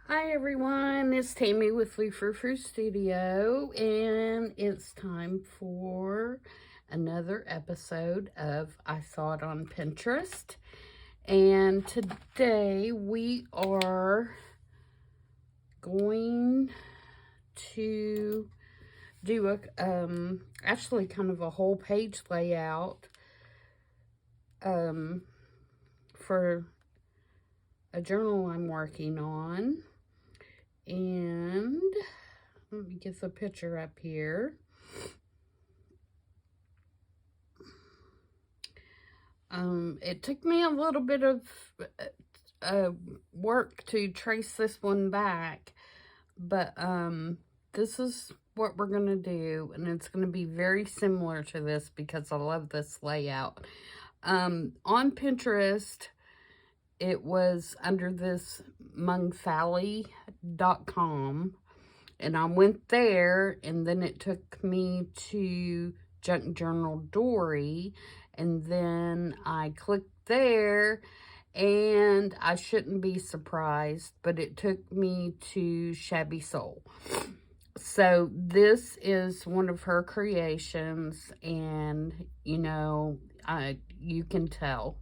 Hi everyone, it's Tammy with Frou-frou Studio, and it's time for another episode of I Saw It on Pinterest. And today we are going to do actually kind of a whole page layout for a journal I'm working on. And let me get the picture up here. It took me a little bit of work to trace this one back, but this is what we're going to do, and it's going to be very similar to this because I love this layout. On Pinterest, it was under this mungfally.com, and I went there, and then it took me to Junk Journal Dory, and then I clicked there, and I shouldn't be surprised, but it took me to Shabby Soul. So this is one of her creations, and you know, you can tell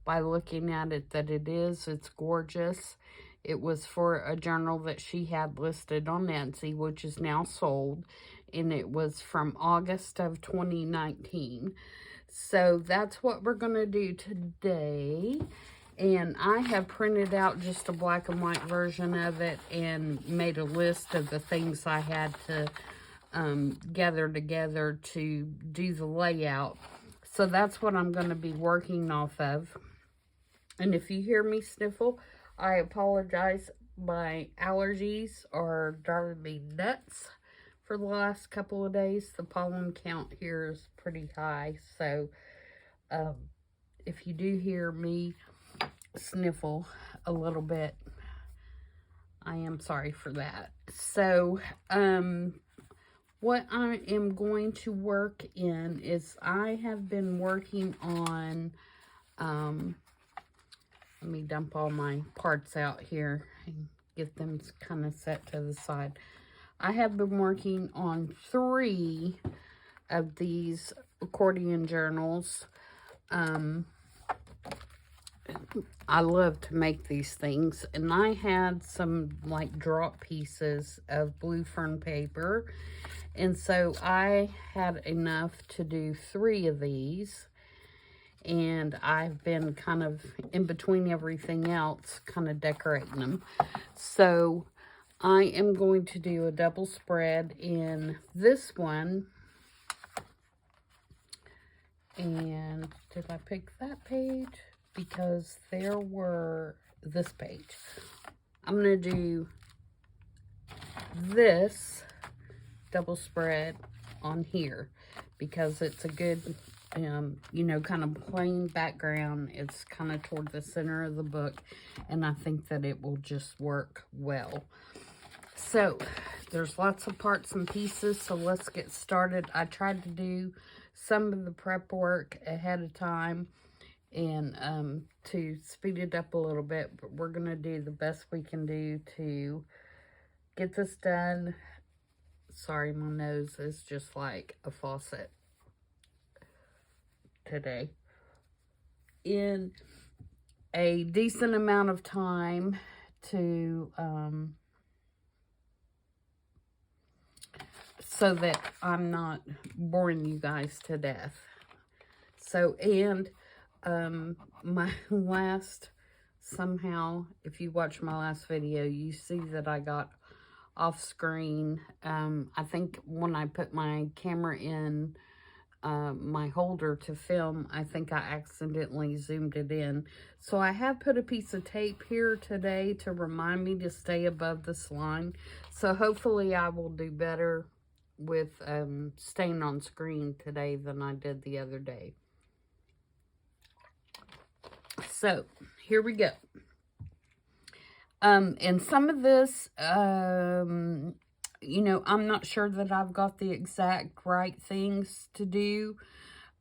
by looking at it that it's gorgeous. It was for a journal that she had listed on Etsy, which is now sold, and it was from August of 2019. So that's what we're going to do today. And I have printed out just a black and white version of it and made a list of the things I had to gather together to do the layout. So that's what I'm going to be working off of. And if you hear me sniffle, I apologize. My allergies are driving me nuts for the last couple of days. The pollen count here is pretty high. So if you do hear me sniffle a little bit, I am sorry for that. So what I am going to work in is I have been working on let me dump all my parts out here and get them kind of set to the side. I have been working on 3 of these accordion journals. I love to make these things, and I had some like drop pieces of blue fern paper, and so I had enough to do 3 of these. And I've been kind of in between everything else, kind of decorating them. So I am going to do a double spread in this one. And did I pick that page? Because there were this page. I'm going to do this double spread on here because it's a good you know, kind of plain background. It's kind of toward the center of the book, and I think that it will just work well. So there's lots of parts and pieces, so let's get started. I tried to do some of the prep work ahead of time and to speed it up a little bit, but we're going to do the best we can do to get this done. Sorry, my nose is just like a faucet today. In a decent amount of time to so that I'm not boring you guys to death. So, and my last, somehow, if you watch my last video, you see that I got off screen. I think when I put my camera in my holder to film, I think I accidentally zoomed it in. So I have put a piece of tape here today to remind me to stay above this line. So hopefully I will do better with staying on screen today than I did the other day. So here we go. And some of this, you know, I'm not sure that I've got the exact right things to do.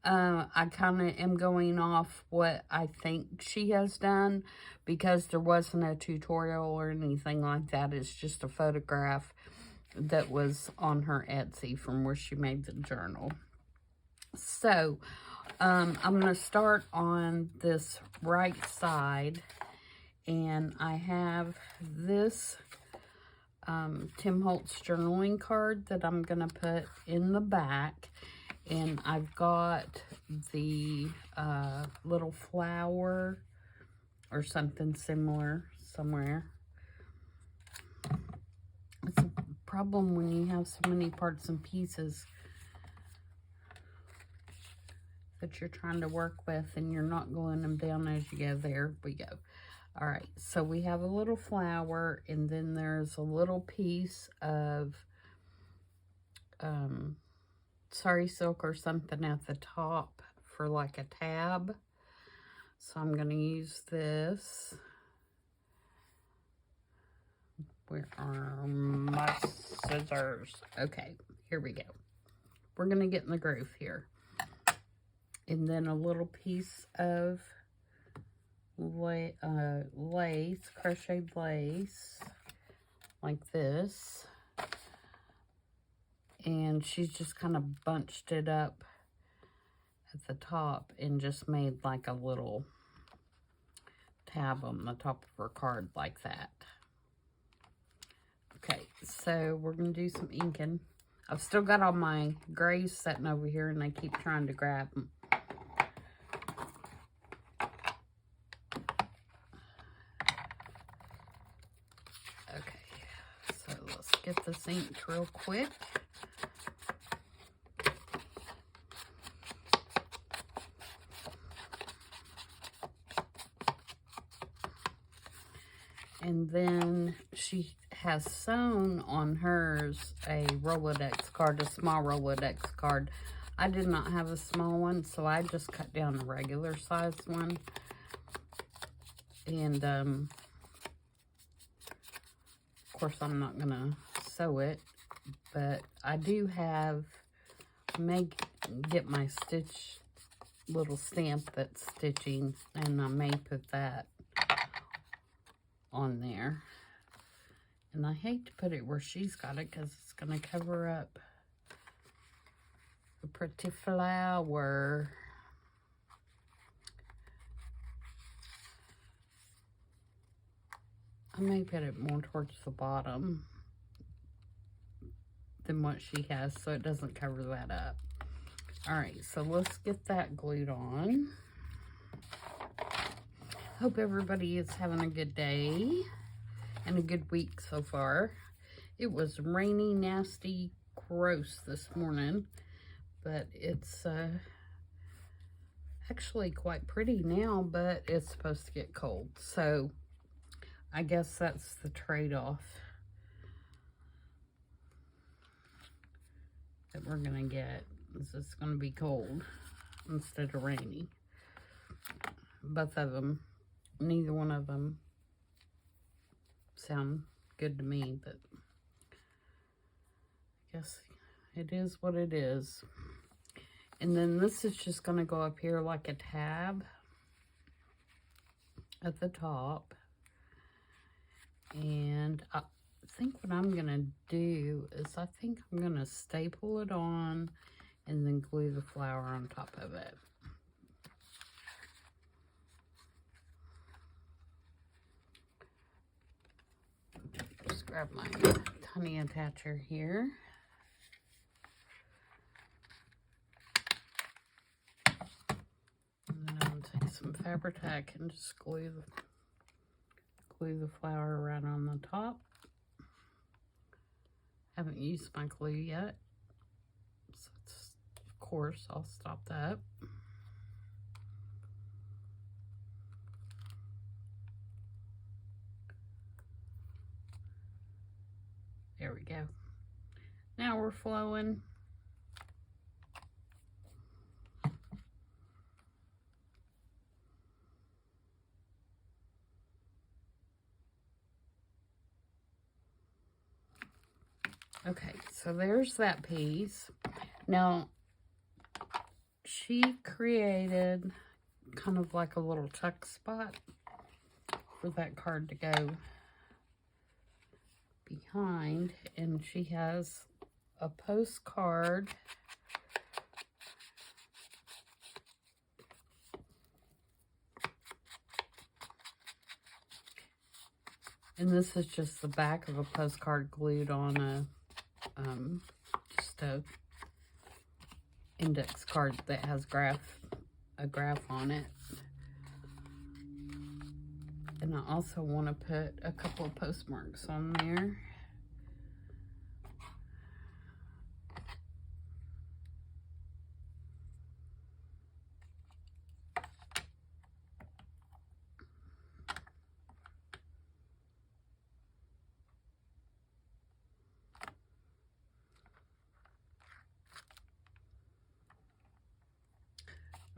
I kind of am going off what I think she has done, because there wasn't a tutorial or anything like that. It's just a photograph that was on her Etsy from where she made the journal. So, I'm going to start on this right side, and I have this Tim Holtz journaling card that I'm going to put in the back, and I've got the little flower or something similar somewhere. It's a problem when you have so many parts and pieces that you're trying to work with and you're not gluing them down as you go. There we go. All right, so we have a little flower, and then there's a little piece of sari silk or something at the top for like a tab. So I'm going to use this. Where are my scissors? Okay, here we go. We're going to get in the groove here. And then a little piece of lace, crocheted lace, like this. And she's just kind of bunched it up at the top and just made like a little tab on the top of her card like that. Okay, so we're going to do some inking. I've still got all my grays sitting over here, and I keep trying to grab them. Okay, so let's get this inked real quick. And then she has sewn on hers a Rolodex card, a small Rolodex card. I did not have a small one, so I just cut down a regular size one. And, of course, I'm not going to sew it, but I do have, get my stitch little stamp that's stitching, and I may put that on there. And I hate to put it where she's got it because it's going to cover up the pretty flower. I may put it more towards the bottom than what she has, so it doesn't cover that up. Alright, so let's get that glued on. Hope everybody is having a good day and a good week so far. It was rainy, nasty, gross this morning, but it's actually quite pretty now, but it's supposed to get cold. So I guess that's the trade-off that we're gonna get. Is it's gonna be cold instead of rainy. Both of them, neither one of them sound good to me, but I guess it is what it is. And then this is just going to go up here like a tab at the top. And I think what I'm going to do is I think I'm going to staple it on and then glue the flower on top of it. Just grab my tiny attacher here. And then I'll take some Fabri-Tac and just glue the flower right on the top. Haven't used my glue yet, so of course I'll stop that. There we go. Now we're flowing. Okay, so there's that piece. Now, she created kind of like a little tuck spot for that card to go behind, and she has a postcard. And this is just the back of a postcard glued on a just a index card that has a graph on it. And I also want to put a couple of postmarks on there.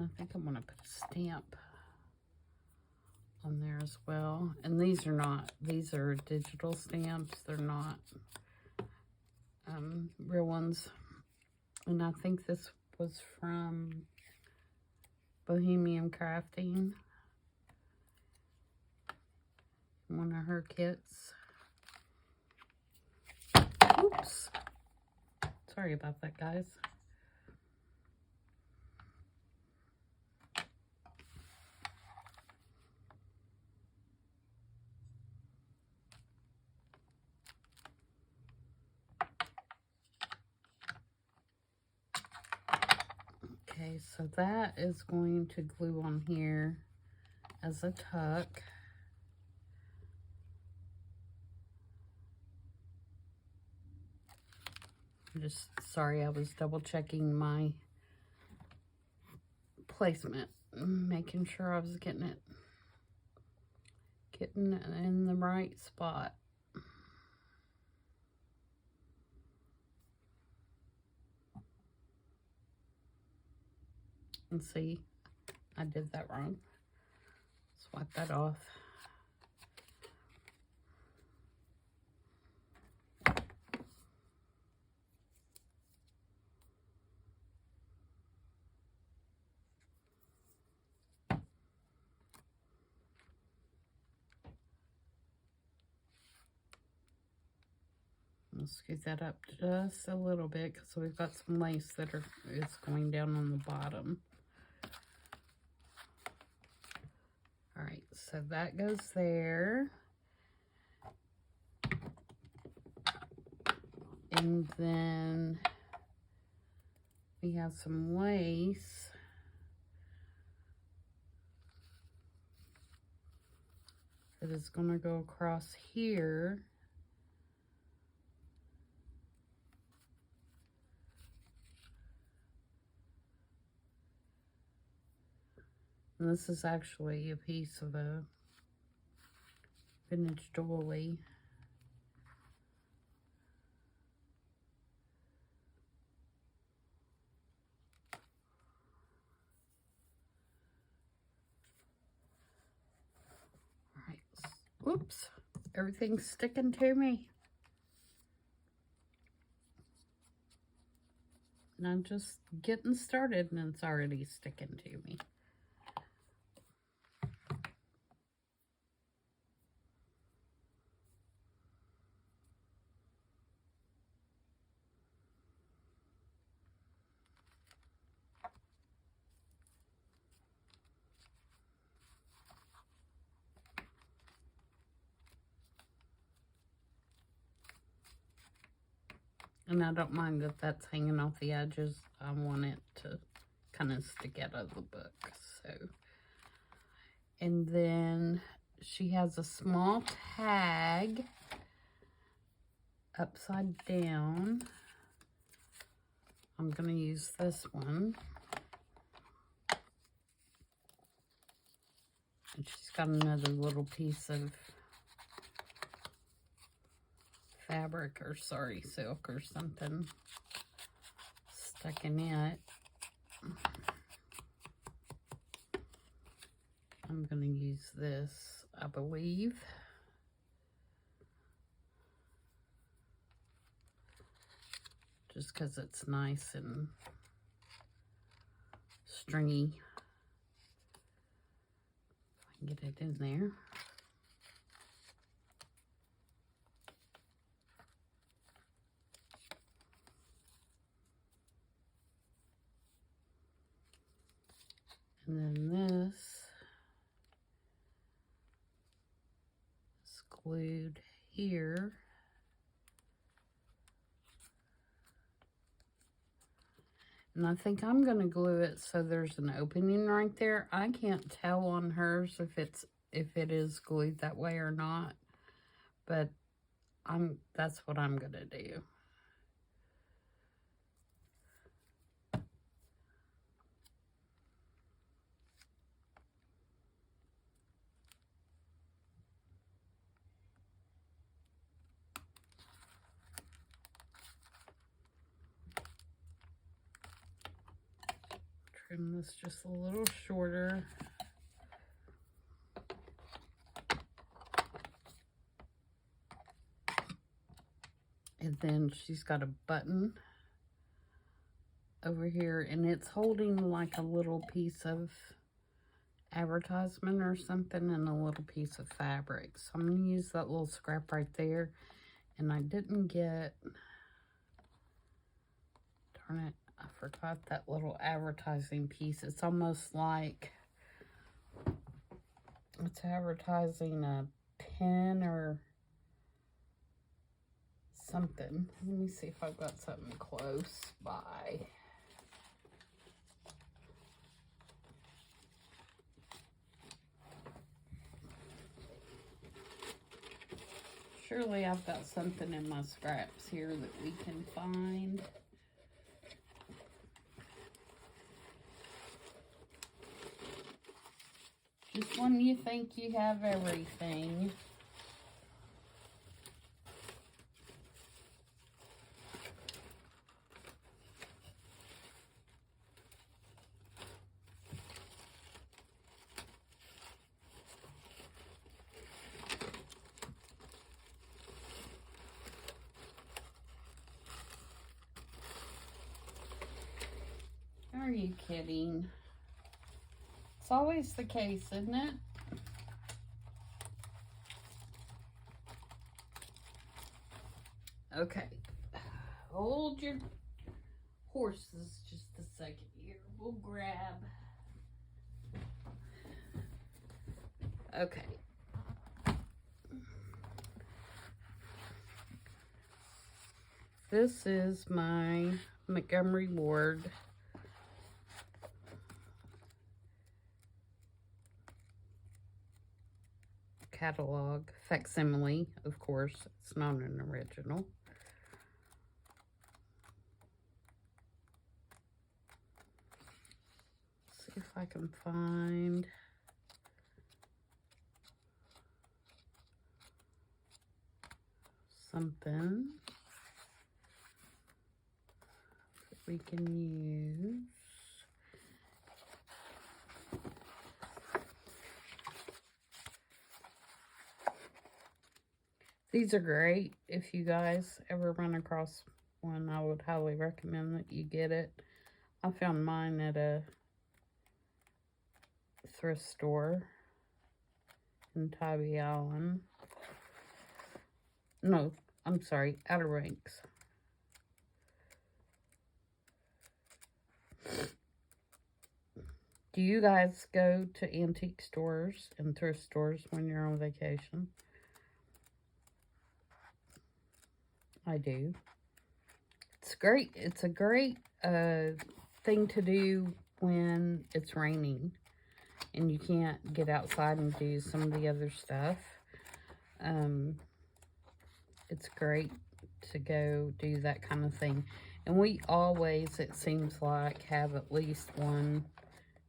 I think I'm going to put a stamp on there as well. And these are digital stamps. They're not real ones. And I think this was from Bohemian Crafting, one of her kits. Oops. Sorry about that, guys. Okay, so that is going to glue on here as a tuck. I'm just sorry, I was double checking my placement, making sure I was getting it in the right spot. And see, I did that wrong. Swipe that off. I'll scoot that up just a little bit because we've got some lace that is going down on the bottom. All right, so that goes there. And then we have some lace. That is going to go across here. And this is actually a piece of a vintage doily. All right. Oops. Everything's sticking to me. And I'm just getting started and it's already sticking to me. And I don't mind that that's hanging off the edges. I want it to kind of stick out of the book. So, and then she has a small tag upside down. I'm going to use this one. And she's got another little piece of fabric or silk or something stuck in it. I'm going to use this, I believe. Just because it's nice and stringy. I can get it in there. And then this is glued here. And I think I'm going to glue it so there's an opening right there. I can't tell on hers if it is glued that way or not. But that's what I'm going to do. Trim this just a little shorter. And then she's got a button over here, and it's holding like a little piece of advertisement or something and a little piece of fabric. So I'm going to use that little scrap right there. And I didn't get, darn it, I forgot that little advertising piece. It's almost like it's advertising a pen or something. Let me see if I've got something close by. Surely I've got something in my scraps here that we can find. Just when you think you have everything. Are you kidding? It's always the case, isn't it? Okay. Hold your horses just a second here. We'll grab. Okay. This is my Montgomery Ward catalog facsimile. Of course, it's not an original. See if I can find something that we can use. These are great. If you guys ever run across one, I would highly recommend that you get it. I found mine at a thrift store in Tybee Island. No, I'm sorry, Outer Banks. Do you guys go to antique stores and thrift stores when you're on vacation? I do. It's great. It's a great thing to do when it's raining and you can't get outside and do some of the other stuff. It's great to go do that kind of thing. And we always, it seems like, have at least one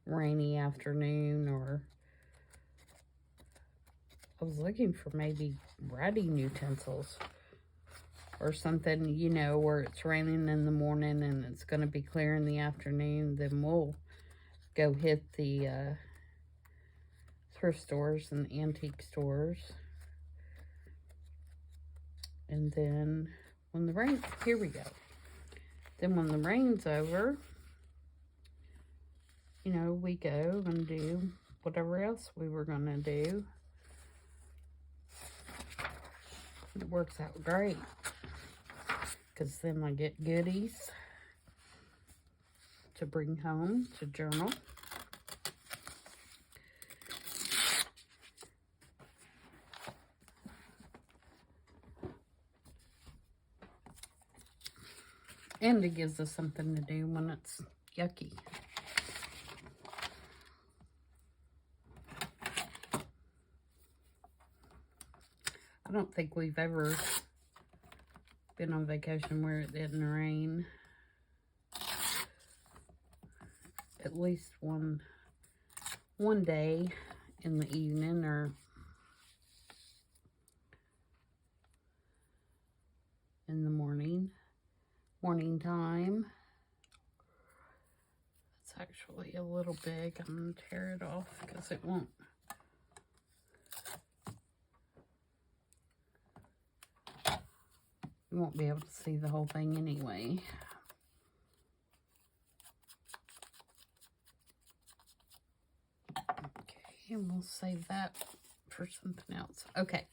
rainy afternoon, or I was looking for maybe writing utensils or something, you know, where it's raining in the morning and it's going to be clear in the afternoon. Then we'll go hit the thrift stores and antique stores. And then when the rain, here we go. Then when the rain's over, you know, we go and do whatever else we were going to do. It works out great, because then I get goodies to bring home to journal. And it gives us something to do when it's yucky. I don't think we've ever been on vacation where it didn't rain. At least one day in the evening or in the morning time. It's actually a little big. I'm going to tear it off because it won't. You won't be able to see the whole thing anyway. Okay, and we'll save that for something else. Okay,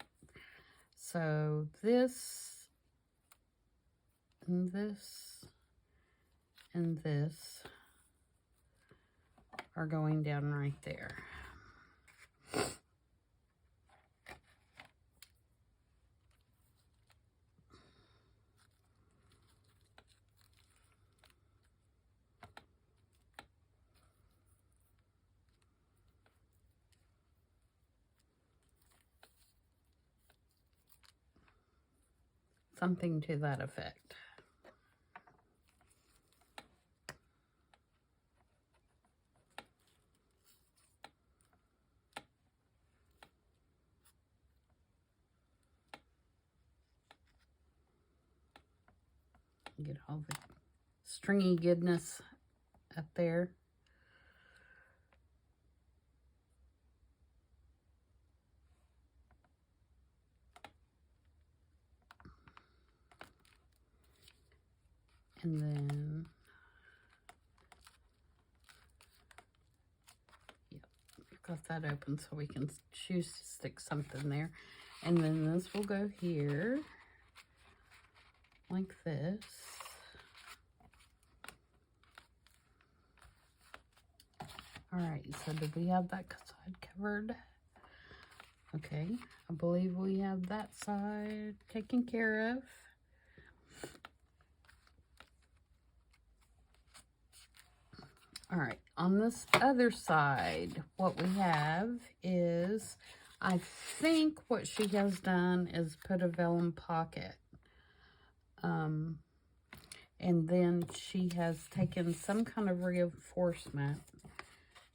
so this and this and this are going down right there. Something to that effect. Get all the stringy goodness up there. And then, yep, got that open so we can choose to stick something there. And then this will go here, like this. All right, so did we have that side covered? Okay, I believe we have that side taken care of. All right, on this other side, what we have is, I think what she has done is put a vellum pocket. And then she has taken some kind of reinforcement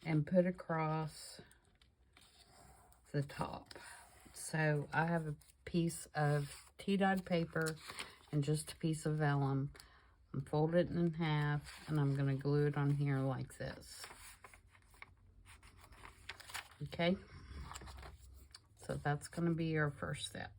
and put across the top. So I have a piece of tea-dyed paper and just a piece of vellum. I'm folding it in half, and I'm going to glue it on here like this. Okay? So that's going to be our first step.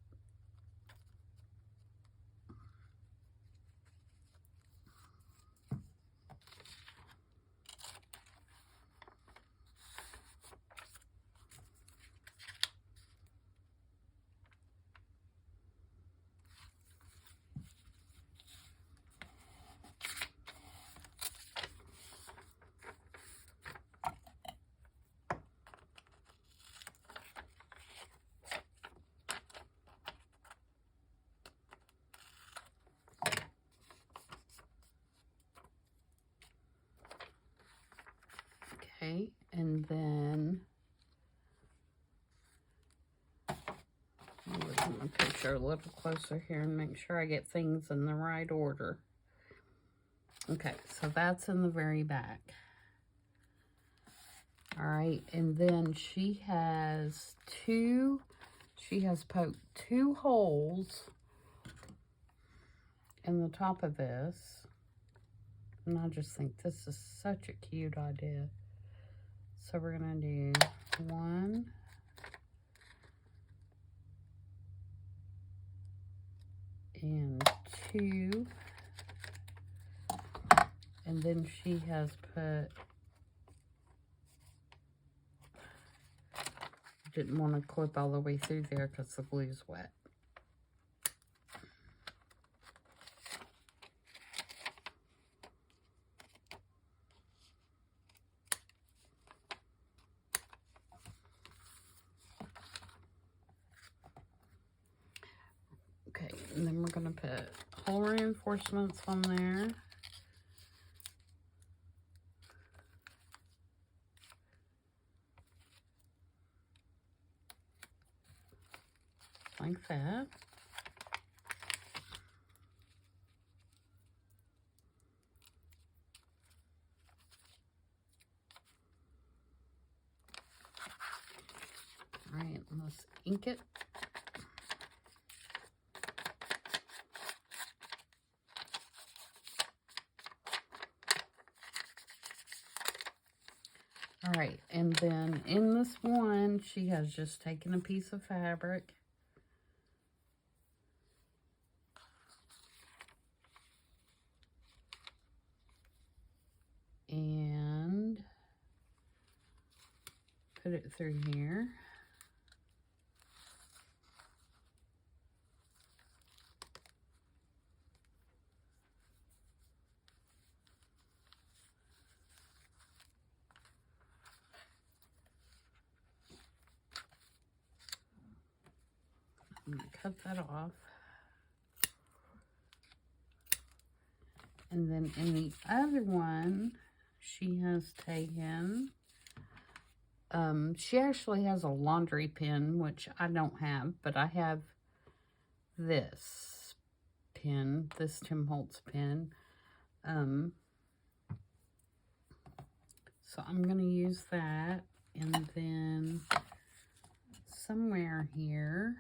Okay, and then I'm look at my picture a little closer here and make sure I get things in the right order. Okay, so that's in the very back. All right, and then she has poked 2 holes in the top of this. And I just think this is such a cute idea. So we're gonna do 1, and 2, and then she has put didn't want to clip all the way through there because the glue's wet. Okay, and then we're going to put hole reinforcements on there. Like that. All right, let's ink it. All right, and then in this one, she has just taken a piece of fabric and put it through here. I'm going to cut that off. And then in the other one, she has taken, she actually has a laundry pen, which I don't have, but I have this pen, this Tim Holtz pen. So I'm going to use that, and then somewhere here,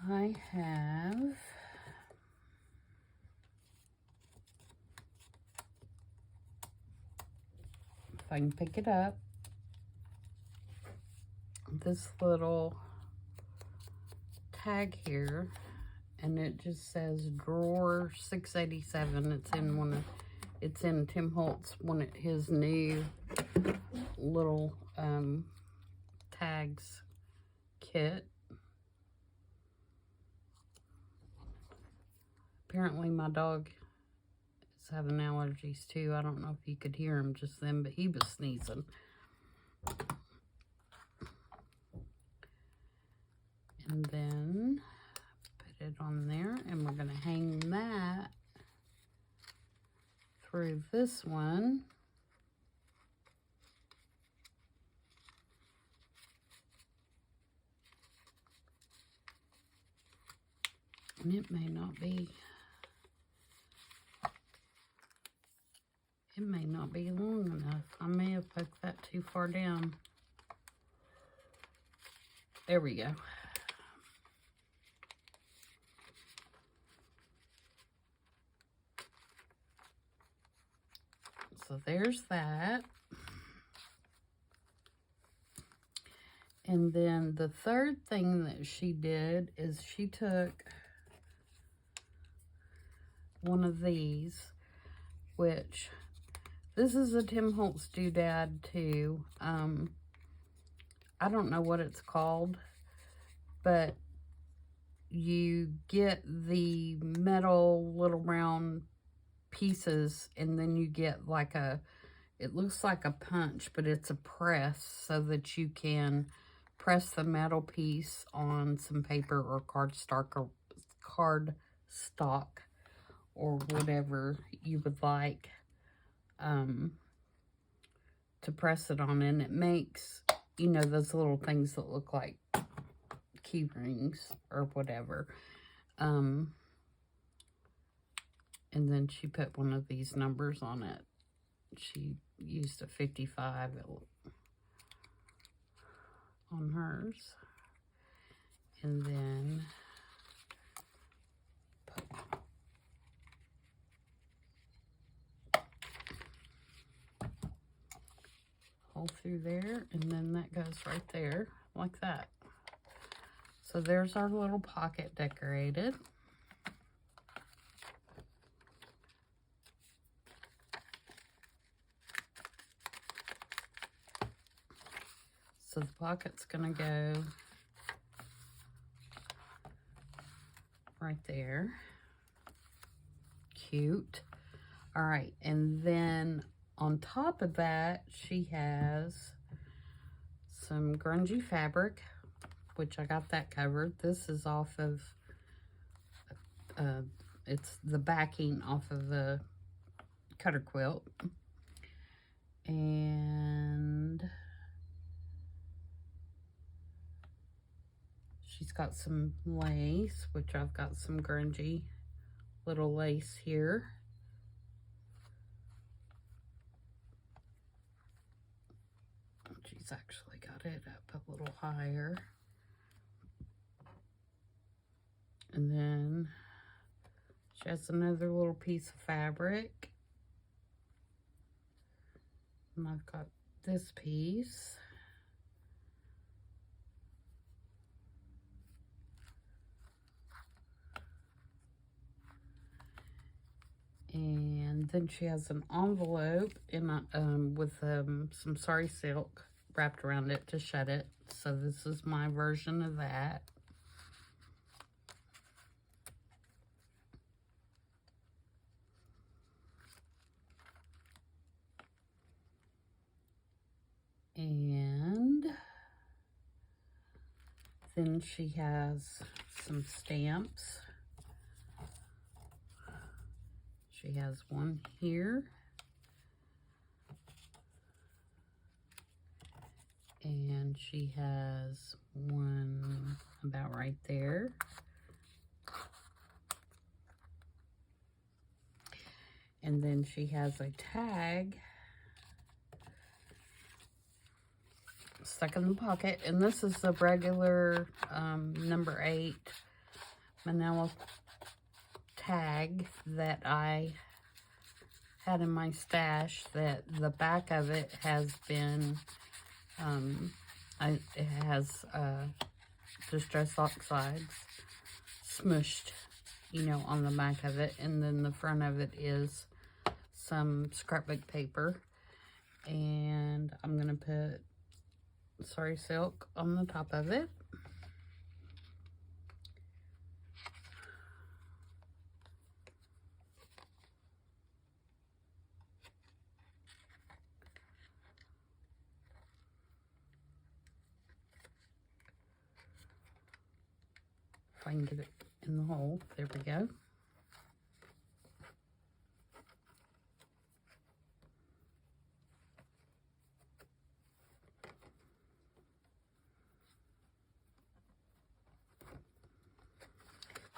I have if I can pick it up, this little tag here, and it just says drawer 687. It's in Tim Holtz, his new little tags kit. Apparently my dog is having allergies too. I don't know if you could hear him just then, but he was sneezing. And then put it on there, and we're going to hang that through this one. And it may not be long enough. I may have poked that too far down. There we go. So there's that. And then the third thing that she did is she took one of these, which this is a Tim Holtz doodad too. I don't know what it's called, but you get the metal little round pieces, and then you get like it looks like a punch, but it's a press so that you can press the metal piece on some paper or cardstock or whatever you would like to press it on, and it makes, you know, those little things that look like key rings or whatever. And then she put one of these numbers on it. She used a 55 on hers. And then hole through there, and then that goes right there like that. So there's our little pocket decorated. So the pocket's gonna go right there. Cute. All right, and then on top of that, she has some grungy fabric, which I got that covered. This is off of, it's the backing off of the cutter quilt. And she's got some lace, which I've got some grungy little lace here. She's actually got it up a little higher. And then she has another little piece of fabric. And I've got this piece. And then she has an envelope in with some sari silk wrapped around it to shut it. So this is my version of that. And then she has some stamps. She has one here. And she has one about right there. And then she has a tag stuck in the pocket. And this is the regular number 8 manila tag that I had in my stash, that the back of it has been, it has Distress Oxides smushed, you know, on the back of it. And then the front of it is some scrapbook paper. And I'm going to put sari silk on the top of it. If I can get it in the hole. There we go.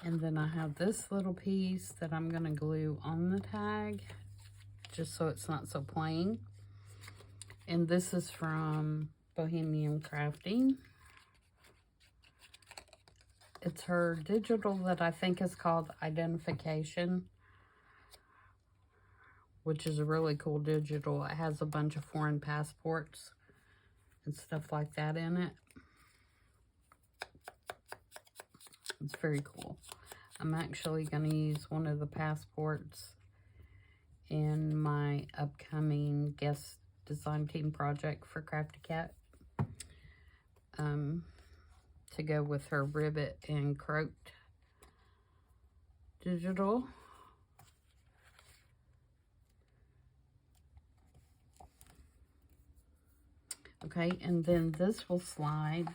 And then I have this little piece that I'm going to glue on the tag, just so it's not so plain. And this is from Bohemian Crafting. It's her digital that I think is called Identification, which is a really cool digital. It has a bunch of foreign passports and stuff like that in it. It's very cool. I'm actually going to use one of the passports in my upcoming guest design team project for Crafty Cat, to go with her ribbit and croaked digital. Okay, and then this will slide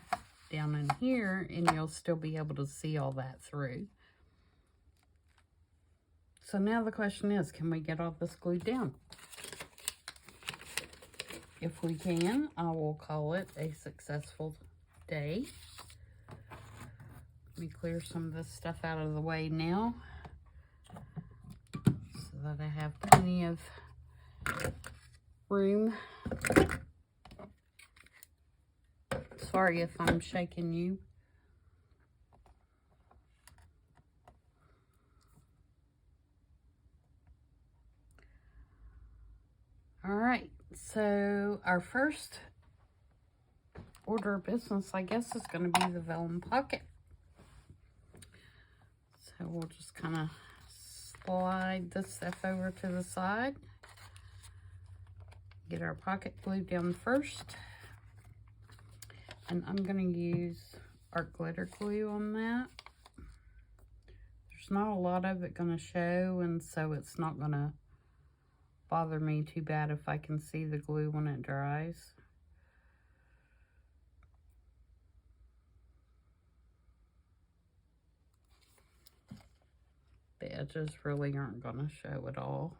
down in here, and you'll still be able to see all that through. So now the question is, can we get all this glued down? If we can, I will call it a successful day. Let me clear some of this stuff out of the way now, so that I have plenty of room. Sorry if I'm shaking you. All right, so our first order of business, I guess, is going to be the Vellum Pocket. So we'll just kind of slide this stuff over to the side. Get our pocket glued down first. And I'm going to use art glitter glue on that. There's not a lot of it going to show, and so it's not going to bother me too bad if I can see the glue when it dries. The edges really aren't going to show at all.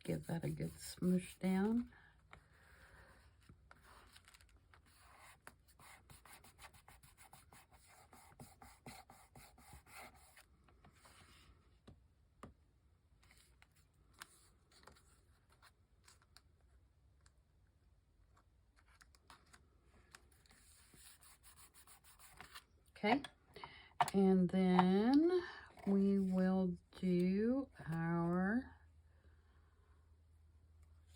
Give that a good smoosh down. Okay, and then we will do our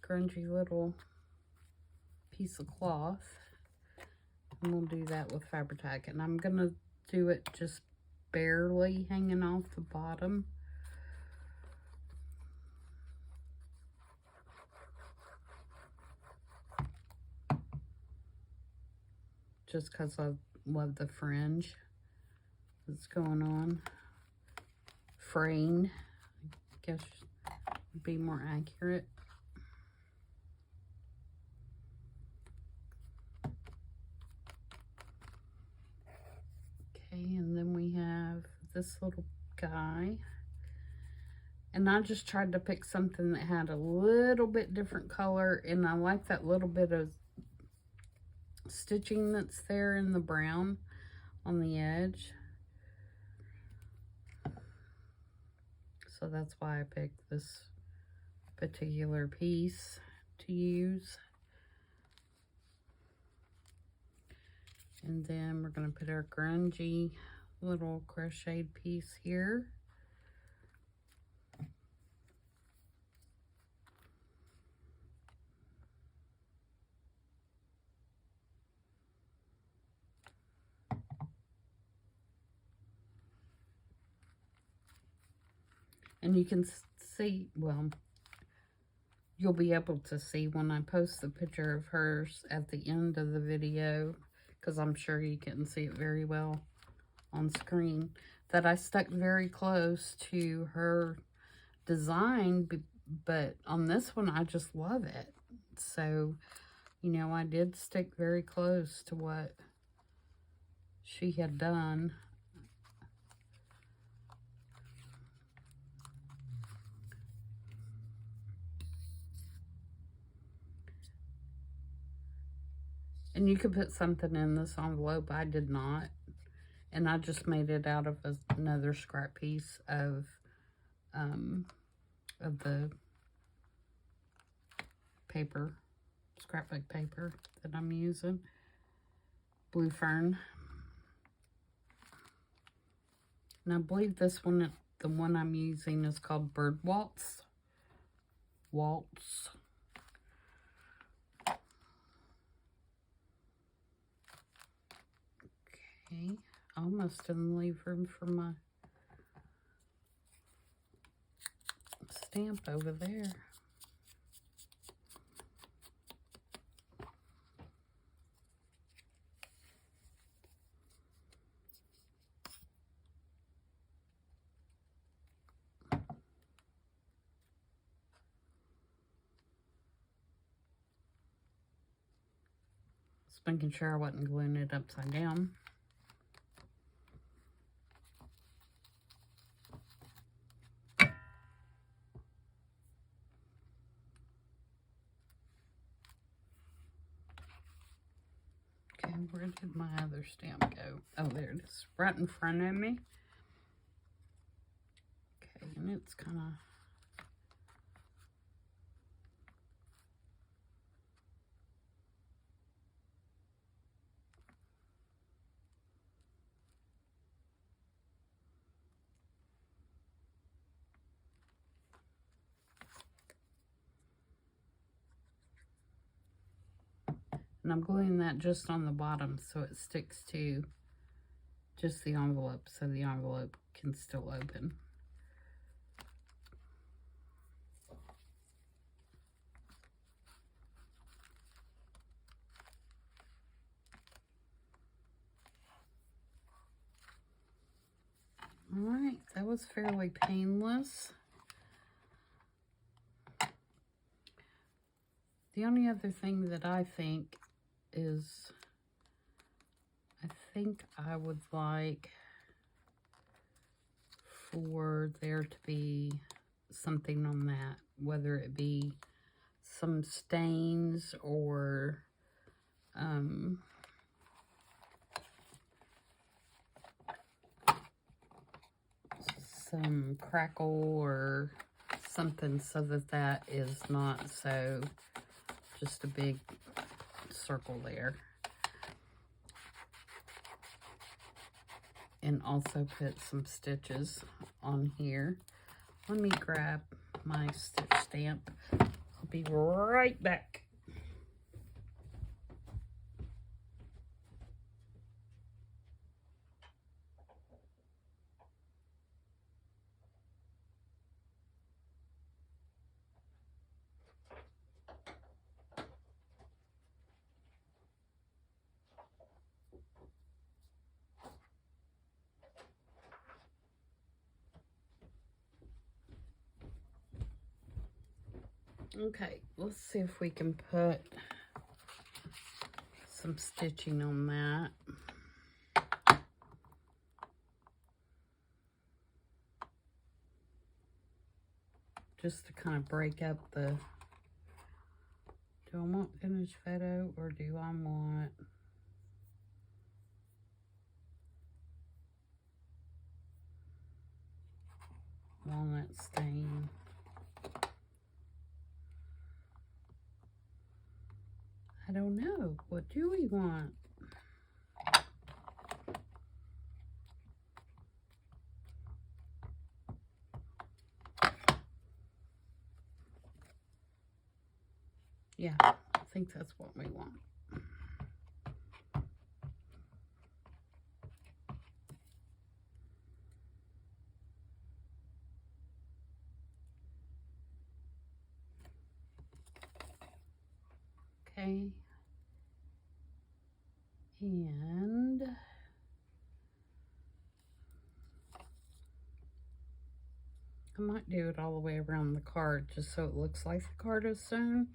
grungy little piece of cloth, and we'll do that with Fabri-Tac, and I'm gonna do it just barely hanging off the bottom. Just because I love the fringe that's going on. Fraying, I guess would be more accurate. Okay, and then we have this little guy. And I just tried to pick something that had a little bit different color, and I like that little bit of stitching that's there in the brown on the edge. So that's why I picked this particular piece to use. And then we're going to put our grungy little crocheted piece here. And you can see, well, you'll be able to see when I post the picture of hers at the end of the video, because I'm sure you can see it very well on screen, that I stuck very close to her design, but on this one, I just love it. So, you know, I did stick very close to what she had done. And you could put something in this envelope. I did not. And I just made it out of another scrap piece of the paper, scrapbook paper that I'm using. Blue Fern. And I believe this one, the one I'm using, is called Bird Waltz. Waltz. Okay. Almost didn't leave room for my stamp over there. Just making sure I wasn't gluing it upside down. Okay, where did my other stamp go? Oh, there it is, right in front of me. Okay, and it's kind of... And I'm gluing that just on the bottom so it sticks to just the envelope, so the envelope can still open. was fairly painless. The only other thing that I think is, I think I would like for there to be something on that, whether it be some stains or some crackle or something, so that that is not so just a big circle there. And also put some stitches on here. Let me grab my stitch stamp. I'll be right back. Okay, let's see if we can put some stitching on that. Just to kind of break up the, do I want finished photo or do I want walnut stain? I don't know. What do we want? Yeah, I think that's what we want. Okay. And I might do it all the way around the card just so it looks like the card is sewn.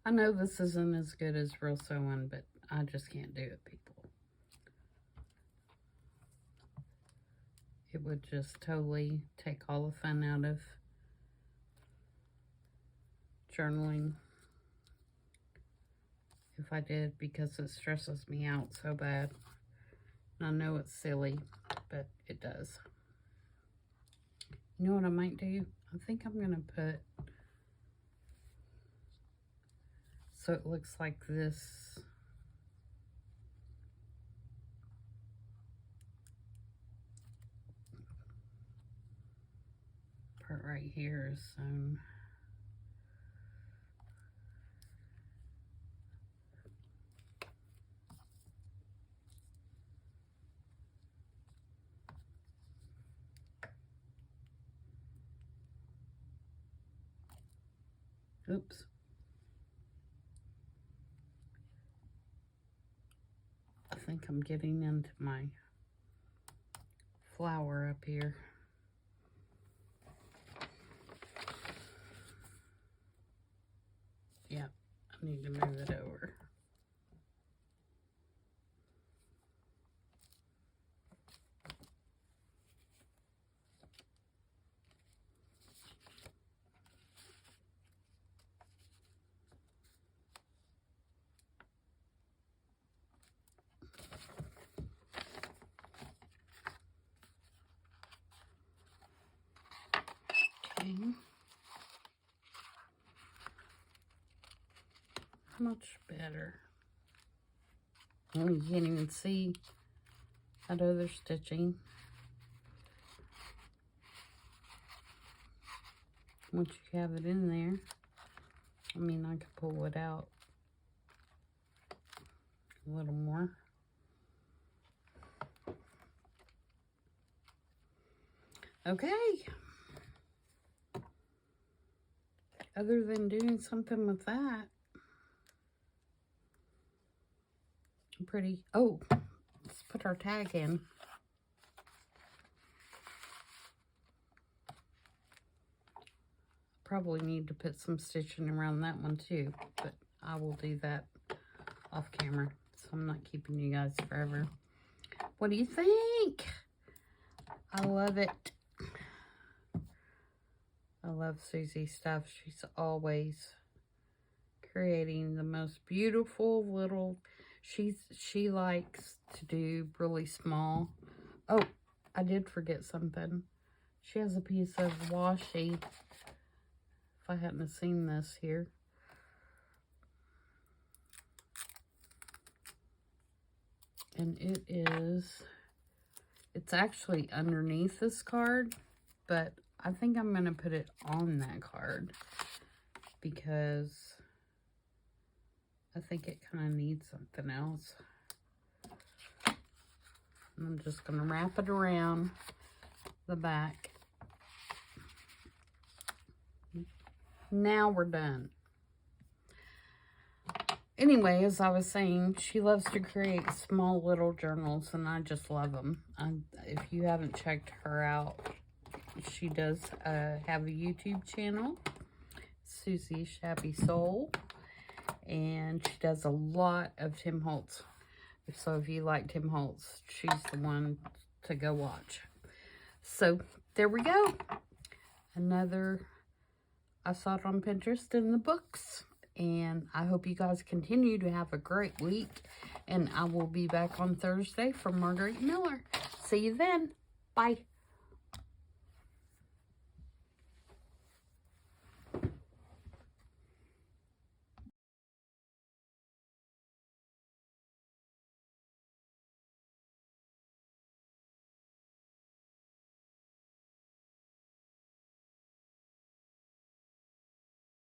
I know this isn't as good as real sewing, but I just can't do it, people. It would just totally take all the fun out of journaling if I did, because it stresses me out so bad. And I know it's silly, but it does. You know what I might do? I think I'm going to put, so it looks like this. Part right here is sewn. Oops. I think I'm getting into my flower up here. Yeah, I need to move it over. Okay. Much better. Oh, you can't even see that other stitching. once you have it in there. I mean, I could pull it out a little more. Okay. Other than doing something with that, pretty. Oh, let's put our tag in. Probably need to put some stitching around that one too, but I will do that off camera, so I'm not keeping you guys forever. What do you think? I love it. I love Susie's stuff. She's always creating the most beautiful little, she likes to do really small. Oh, I did forget something. She has a piece of washi. If I hadn't seen this here. And it's actually underneath this card, but I think I'm going to put it on that card because I think it kind of needs something else. And I'm just going to wrap it around the back. Now we're done. Anyway, as I was saying, she loves to create small little journals, and I just love them. If you haven't checked her out, she does have a YouTube channel, Susie Shabby Soul, and she does a lot of Tim Holtz. So if you like Tim Holtz, she's the one to go watch. So there we go. Another, I saw it on Pinterest in the books. And I hope you guys continue to have a great week. And I will be back on Thursday for Marguerite Miller. See you then. Bye.